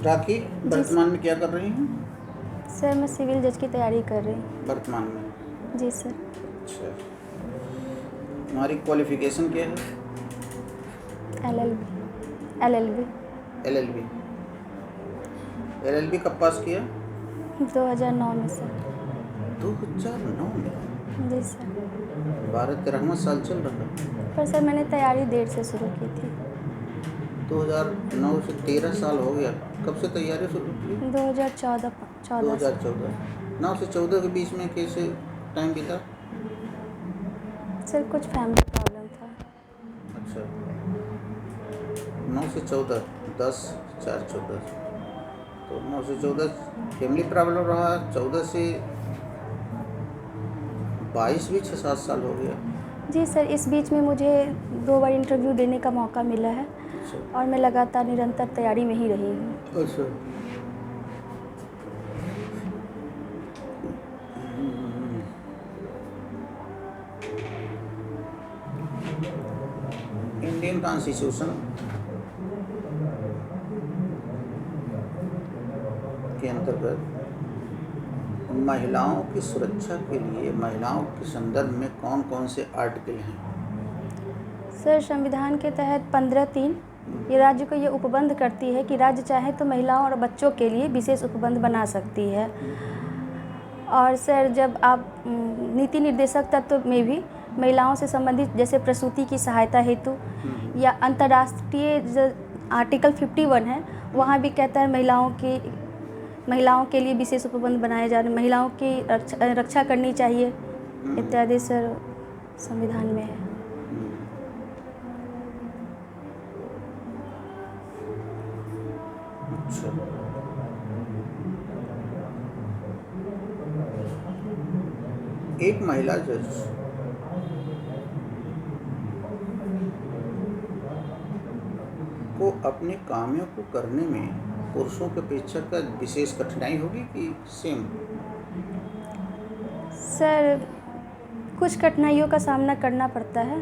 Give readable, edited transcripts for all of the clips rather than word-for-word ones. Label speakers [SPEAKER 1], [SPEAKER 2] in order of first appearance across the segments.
[SPEAKER 1] राखी वर्तमान में क्या कर रही हैं?
[SPEAKER 2] सर मैं सिविल जज की तैयारी कर रही हूँ।
[SPEAKER 1] वर्तमान में?
[SPEAKER 2] जी सर।
[SPEAKER 1] अच्छा, तुम्हारी क्वालिफिकेशन क्या है?
[SPEAKER 2] LLB।
[SPEAKER 1] LLB। LLB कब पास किया?
[SPEAKER 2] 2009 में सर।
[SPEAKER 1] 2009 में?
[SPEAKER 2] जी सर।
[SPEAKER 1] 12-13वां साल चल रहा है।
[SPEAKER 2] पर सर मैंने तैयारी देर से शुरू की थी।
[SPEAKER 1] 2009 से 13 साल हो गया। कब से तैयारी शुरू की?
[SPEAKER 2] 2014 से।
[SPEAKER 1] 2014। 9 से 14 के बीच में कैसे टाइम बीता?
[SPEAKER 2] सर कुछ फैमिली प्रॉब्लम था।
[SPEAKER 1] अच्छा, 9 से 14, 10, 4, 14, तो 9 से 14 फैमिली प्रॉब्लम रहा। 14 से 22 भी 6-7 साल हो गया।
[SPEAKER 2] जी सर, इस बीच में मुझे 2 बार इंटरव्यू देने का मौका मिला है।
[SPEAKER 1] अच्छा।
[SPEAKER 2] और मैं लगातार निरंतर तैयारी में ही रही हूँ।
[SPEAKER 1] अच्छा। इंडियन कॉन्स्टिट्यूशन के अंतर्गत महिलाओं की सुरक्षा के लिए महिलाओं के संदर्भ में कौन कौन से आर्टिकल हैं?
[SPEAKER 2] सर संविधान के तहत 15(3) ये राज्य को ये उपबंध करती है कि राज्य चाहे तो महिलाओं और बच्चों के लिए विशेष उपबंध बना सकती है। और सर जब आप नीति निर्देशक तत्व में भी महिलाओं से संबंधित जैसे प्रसूति की सहायता हेतु या अंतर्राष्ट्रीय जो आर्टिकल 51 है वहाँ भी कहता है महिलाओं के लिए विशेष उपबंध बनाए जा रहे, महिलाओं की रक्षा करनी चाहिए इत्यादि सर संविधान में है।
[SPEAKER 1] अच्छा, एक महिला जज को अपने कामों को करने में पुरुषों की अपेक्षा का विशेष कठिनाई होगी कि सेम?
[SPEAKER 2] सर कुछ कठिनाइयों का सामना करना पड़ता है।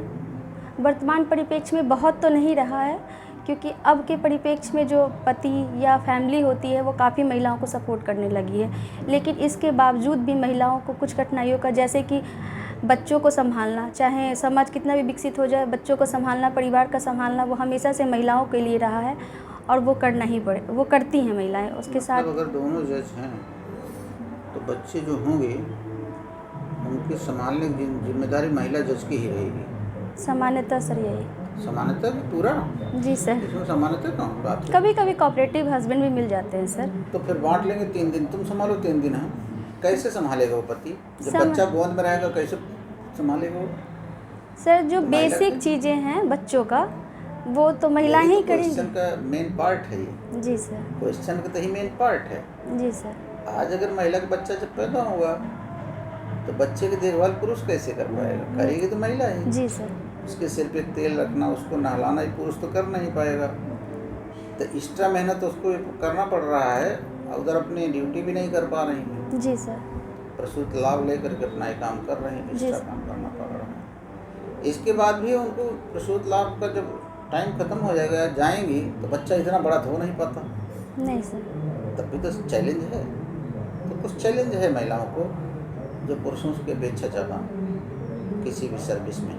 [SPEAKER 2] वर्तमान परिप्रेक्ष्य में बहुत तो नहीं रहा है क्योंकि अब के परिप्रेक्ष्य में जो पति या फैमिली होती है वो काफ़ी महिलाओं को सपोर्ट करने लगी है। लेकिन इसके बावजूद भी महिलाओं को कुछ कठिनाइयों का, जैसे कि बच्चों को संभालना, चाहे समाज कितना भी विकसित हो जाए, बच्चों को संभालना, परिवार का संभालना, वो हमेशा से महिलाओं के लिए रहा है और वो करना ही पड़े, वो करती हैं महिलाएं। उसके साथ
[SPEAKER 1] अगर दोनों जज हैं तो बच्चे जो होंगे उनके संभालने की जिम्मेदारी महिला जज की ही रहेगी।
[SPEAKER 2] सामान्यतः सर यही।
[SPEAKER 1] सामान्यतः भी पूरा?
[SPEAKER 2] जी सर।
[SPEAKER 1] इसमें सामान्यतः कौन बात है?
[SPEAKER 2] कभी कभी कोऑपरेटिव हस्बैंड भी मिल जाते हैं सर।
[SPEAKER 1] तो फिर बांट लेंगे 3 दिन, तुम संभालो 3 दिन। हम कैसे संभालेगा वो पति जब बच्चा गोद में रहेगा? कैसे संभालेगा वो?
[SPEAKER 2] सर जो बेसिक चीज़ें हैं बच्चों का वो तो महिला ही करेंगी।
[SPEAKER 1] क्वेश्चन का मेन पार्ट है ये।
[SPEAKER 2] जी सर।
[SPEAKER 1] क्वेश्चन का तो ही मेन पार्ट है।
[SPEAKER 2] जी सर।
[SPEAKER 1] आज अगर महिला का बच्चा जब पैदा हुआ तो बच्चे की देखभाल पुरुष कैसे कर पाएगा? करेगी तो महिला ही।
[SPEAKER 2] जी सर। उसके
[SPEAKER 1] सिर पे तेल रखना, उसको नहलाना ही पुरुष तो कर नहीं पाएगा। तो एक्स्ट्रा मेहनत उसको करना पड़ रहा है, उधर अपनी ड्यूटी भी नहीं कर पा रही है।
[SPEAKER 2] जी सर।
[SPEAKER 1] प्रसूत लाभ लेकर के अपना ही काम कर रहे हैं, एक्स्ट्रा काम करना पड़ रहा है। इसके बाद भी उनको प्रसूत लाभ का जब टाइम ख़त्म हो जाएगा, जाएंगी तो बच्चा इतना बड़ा तो हो नहीं पाता।
[SPEAKER 2] नहीं सर।
[SPEAKER 1] तब भी तो चैलेंज है। तो कुछ चैलेंज है महिलाओं को जो पुरुषों की अपेक्षा ज़्यादा किसी भी सर्विस में,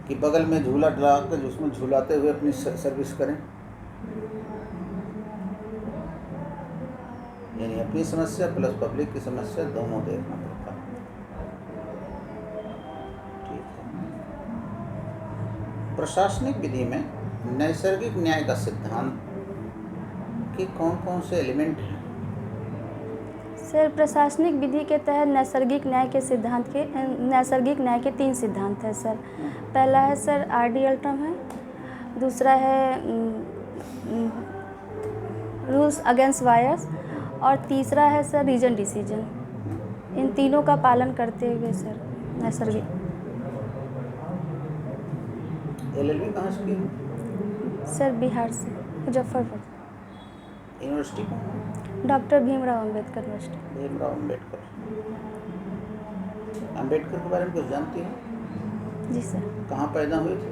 [SPEAKER 1] कि बगल में झूला डला कर उसमें झूलाते हुए अपनी सर्विस करें, यानी अपनी समस्या प्लस पब्लिक की समस्या दोनों देखना पड़ता है। ठीक है। प्रशासनिक विधि में नैसर्गिक न्याय का सिद्धांत के कौन कौन से एलिमेंट हैं?
[SPEAKER 2] सर प्रशासनिक विधि के तहत नैसर्गिक न्याय के 3 सिद्धांत हैं सर। पहला है सर RD अल्ट्रम है, दूसरा है रूल्स अगेंस्ट बायस और तीसरा है सर रीजन डिसीजन। इन तीनों का पालन करते हुए सर नैसर्गिक।
[SPEAKER 1] LLB कहाँ से की?
[SPEAKER 2] सर बिहार से, मुजफ्फरपुर।
[SPEAKER 1] यूनिवर्सिटी कौन?
[SPEAKER 2] Doctor Bhimrao Ambedkar university.
[SPEAKER 1] भीमराव अम्बेडकर। अम्बेडकर के बारे में कुछ जानती हैं?
[SPEAKER 2] जी सर।
[SPEAKER 1] कहाँ पैदा हुए थे?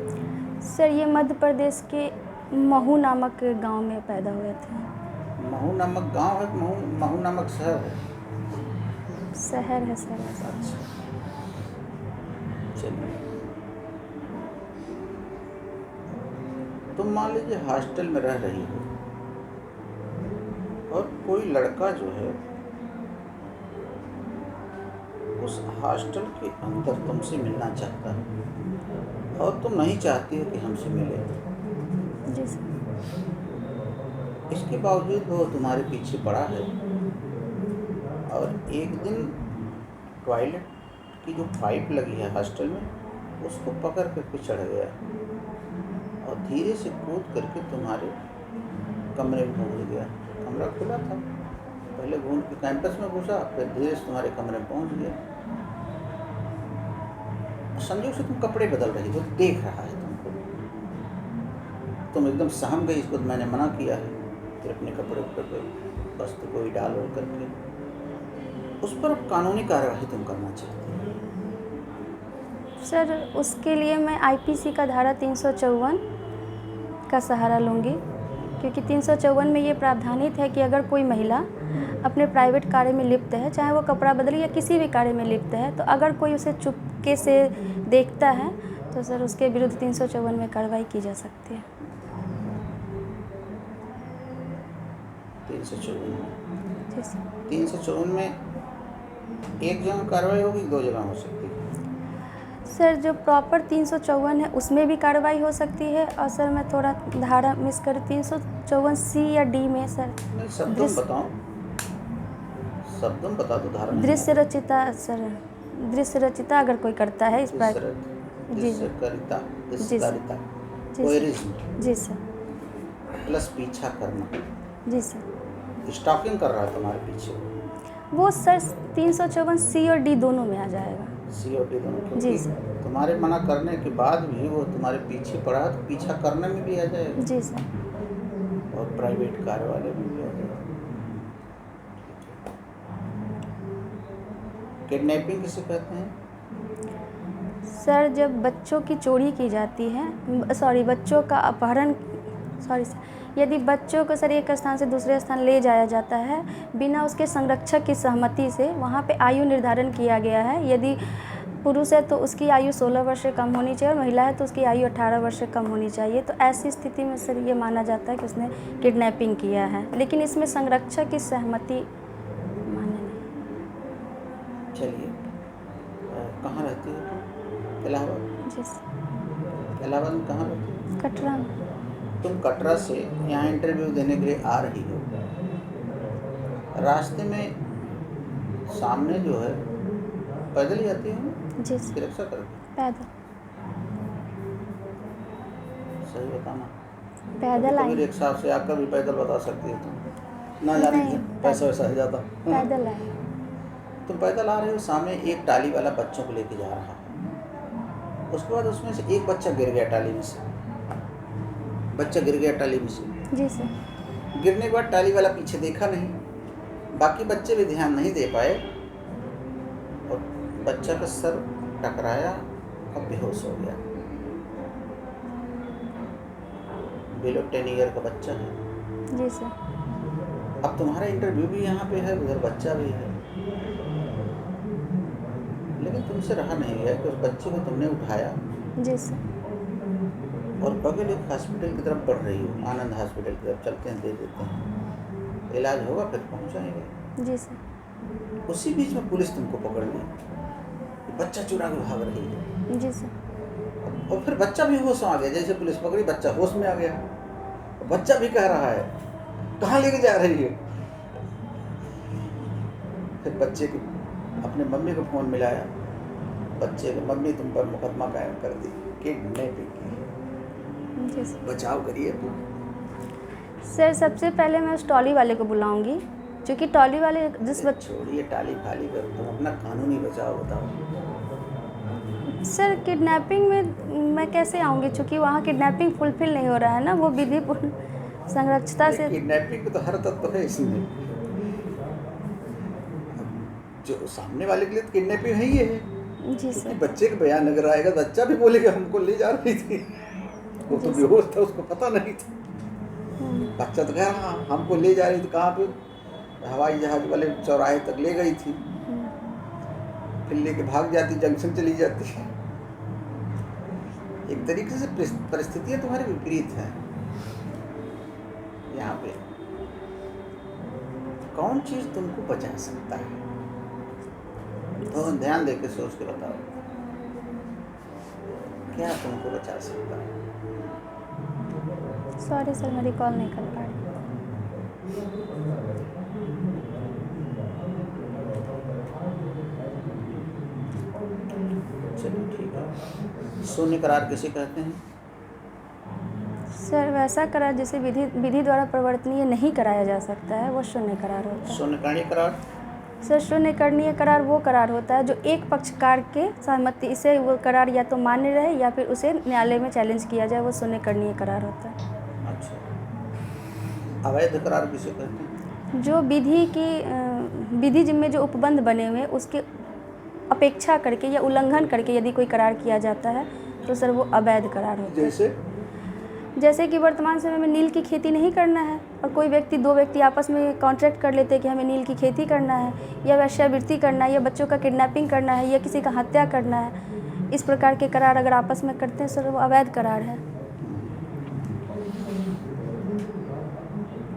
[SPEAKER 2] सर ये मध्य प्रदेश के महू नामक गांव में पैदा हुए थे।
[SPEAKER 1] महू नामक गांव है कि महू नामक शहर है?
[SPEAKER 2] शहर है सर।
[SPEAKER 1] अच्छा, चलिए। तुम मान लीजिए हॉस्टल में रह रही हो और कोई लड़का जो है उस हॉस्टल के अंदर तुमसे मिलना चाहता है और तुम नहीं चाहती हो कि हमसे मिले,
[SPEAKER 2] जी सर।
[SPEAKER 1] इसके बावजूद वो तुम्हारे पीछे पड़ा है और एक दिन टॉयलेट की जो पाइप लगी है हॉस्टल में उसको पकड़ करके चढ़ गया और धीरे से कूद करके तुम्हारे कमरे में पहुंच गया। कमरा खुला था, पहले घूम के कैंपस में घुसा, फिर धीरे से तुम्हारे कमरे में पहुंच गया। संजोग से तुम कपड़े बदल रही हो, देख रहा है तुमको, तुम एकदम सहम गई। इसको मैंने मना किया है, फिर अपने कपड़े पर वस्तु कोई डाल करके उस पर अब कानूनी कार्यवाही तुम करना चाहती हो।
[SPEAKER 2] सर उसके लिए मैं आईपीसी का धारा 354 का सहारा लूँगी, क्योंकि 354 में ये प्रावधानित है कि अगर कोई महिला अपने प्राइवेट कार्य में लिप्त है, चाहे वो कपड़ा बदले या किसी भी कार्य में लिप्त है, तो अगर कोई उसे चुपके से देखता है तो सर उसके विरुद्ध 354 में कार्रवाई की जा सकती है।
[SPEAKER 1] 354 में एक जगह कार्रवाई होगी, दो जगह हो सकती है?
[SPEAKER 2] सर जो प्रॉपर 354 है उसमें भी कार्रवाई हो सकती है, और सर मैं थोड़ा धारा मिस कर 354 सी या डी में सर
[SPEAKER 1] शब्दम बता दो धारा।
[SPEAKER 2] दृश्य रचिता सर, दृश्य रचिता अगर कोई करता है इस पर जी जी सर,
[SPEAKER 1] प्लस पीछा करना,
[SPEAKER 2] जी सर,
[SPEAKER 1] स्टॉकिंग कर रहा है तुम्हारे पीछे,
[SPEAKER 2] वो सर 354 सी और डी दोनों में आ जाएगा।
[SPEAKER 1] सी और डी दोनों?
[SPEAKER 2] जी सर।
[SPEAKER 1] तुम्हारे मना करने के बाद भी वो तुम्हारे पीछे पड़ा तो पीछा करने में भी आ जाएगा?
[SPEAKER 2] जी सर।
[SPEAKER 1] और प्राइवेट कार वाले में भी आ जाएगा। किडनैपिंग किसे कहते हैं?
[SPEAKER 2] सर जब बच्चों की चोरी की जाती है, बच्चों का अपहरण, सर यदि बच्चों को सर एक स्थान से दूसरे स्थान ले जाया जाता है बिना उसके संरक्षक की सहमति से, वहाँ पे आयु निर्धारण किया गया है। यदि पुरुष है तो उसकी आयु 16 वर्ष से कम होनी चाहिए और महिला है तो उसकी आयु 18 वर्ष से कम होनी चाहिए। तो ऐसी स्थिति में सर ये माना जाता है कि उसने किडनैपिंग किया है, लेकिन इसमें संरक्षक की सहमति मान्य नहीं।
[SPEAKER 1] चलिए, कहाँ रहती हो तुम? इलाहाबाद?
[SPEAKER 2] जी सर।
[SPEAKER 1] इलाहाबाद में कहाँ रहती हो?
[SPEAKER 2] कटरा में।
[SPEAKER 1] तुम कटरा से यहाँ इंटरव्यू देने के लिए आ रही हो, रास्ते में सामने जो है पैदल ही आती हो?
[SPEAKER 2] जी सर।
[SPEAKER 1] रिक्शा करके?
[SPEAKER 2] पैदल।
[SPEAKER 1] सही बताना।
[SPEAKER 2] पैदल आई।
[SPEAKER 1] रिक्शा से आकर भी पैदल बता सकती हो तुम, ना जाने पैसा वैसा है ज़्यादा।
[SPEAKER 2] पैदल आई।
[SPEAKER 1] तुम पैदल आ रहे हो, सामने एक टाली वाला बच्चों को लेके जा रहा है, उसके बाद उसमें से एक बच्चा गिर गया टाली में से,
[SPEAKER 2] जी सर।
[SPEAKER 1] गिरने के बाद टाली वाला पीछे देखा नहीं, बाकी बच्चे भी ध्यान नहीं दे पाए और बच्चा का सर टकराया और बेहोश हो गया। बिलो 10 ईयर का बच्चा है।
[SPEAKER 2] जी सर।
[SPEAKER 1] अब तुम्हारा इंटरव्यू भी यहाँ पे है, उधर बच्चा भी है, लेकिन तुमसे रहा नहीं गया कि उस बच्चे को तुमने उठाया।
[SPEAKER 2] जी सर।
[SPEAKER 1] और बगल एक हॉस्पिटल की तरफ बढ़ रही हो, आनंद हॉस्पिटल की तरफ, चलते हैं दे देते हैं, इलाज होगा फिर पहुँचाएंगे।
[SPEAKER 2] जी सर।
[SPEAKER 1] उसी बीच में पुलिस तुमको पकड़ ली, बच्चा चुरा के भाग रही है।
[SPEAKER 2] जी सर।
[SPEAKER 1] और फिर बच्चा भी होश में आ गया, जैसे पुलिस पकड़ी बच्चा होश में आ गया, बच्चा भी कह रहा है कहाँ लेके जा रही है। फिर बच्चे की अपने मम्मी को फ़ोन मिलाया, बच्चे की मम्मी तुम पर मुकदमा कायम कर दी, किडनैपिंग की।
[SPEAKER 2] जी सर।
[SPEAKER 1] बचाव करिए
[SPEAKER 2] सर। सबसे पहले मैं उस टॉली वाले को बुलाऊंगी, क्योंकि टॉली वाले जिस
[SPEAKER 1] छोड़िए टाली खाली कर, तुम अपना कानूनी बचाव बताओ।
[SPEAKER 2] सर किडनैपिंग में मैं कैसे आऊँगी, क्योंकि वहाँ किडनैपिंग फुलफिल नहीं हो रहा है ना, वो विधिपूर्ण संरक्षता से।
[SPEAKER 1] किडनैपिंग तो हर तत्व है इसमें, जो सामने वाले के लिए तो किडनैपिंग है ही है।
[SPEAKER 2] जी सर।
[SPEAKER 1] बच्चे का बयान अगर आएगा, बच्चा भी बोलेगा हमको ले जा रही थी, वो तो बेहोश था, उसको पता नहीं था। बच्चा तो कह रहा हमको ले जा रही थी कहाँ पे, हवाई जहाज वाले चौराहे तक ले गई थी, फिर लेके भाग जाती, जंक्शन चली जाती। एक तरीके से परिस्थितियां तुम्हारी विपरीत हैं यहाँ पे। कौन चीज तुमको बचा सकता है, तो ध्यान देके सोच के बताओ, क्या तुमको बचा सकता है?
[SPEAKER 2] सॉरी सर, मैं रिकॉल नहीं कर पा रही।
[SPEAKER 1] चलिए ठीक है। शून्य करार किसे कहते हैं?
[SPEAKER 2] सर वैसा करार जिसे विधि द्वारा परिवर्तनीय नहीं कराया जा सकता है वो शून्य करार होता है।
[SPEAKER 1] शून्यकरणीय करार?
[SPEAKER 2] सर शून्यकरणीय करार वो करार होता है जो एक पक्षकार के सहमति से वो करार या तो मान्य रहे या फिर उसे न्यायालय में चैलेंज किया जाए, वो शून्यकरणीय करार होता है।
[SPEAKER 1] अच्छा। अवैध करार किसे कहते हैं?
[SPEAKER 2] जो विधि जिनमें जो उपबंध बने हुए उसके अपेक्षा करके या उल्लंघन करके यदि कोई करार किया जाता है तो सर वो अवैध करार होता है। जैसे कि वर्तमान समय में नील की खेती नहीं करना है और कोई व्यक्ति, दो व्यक्ति आपस में कॉन्ट्रैक्ट कर लेते हैं कि हमें नील की खेती करना है या वेश्यावृत्ति करना है या बच्चों का किडनैपिंग करना है या किसी का हत्या करना है, इस प्रकार के करार अगर आपस में करते हैं सर वो अवैध करार है।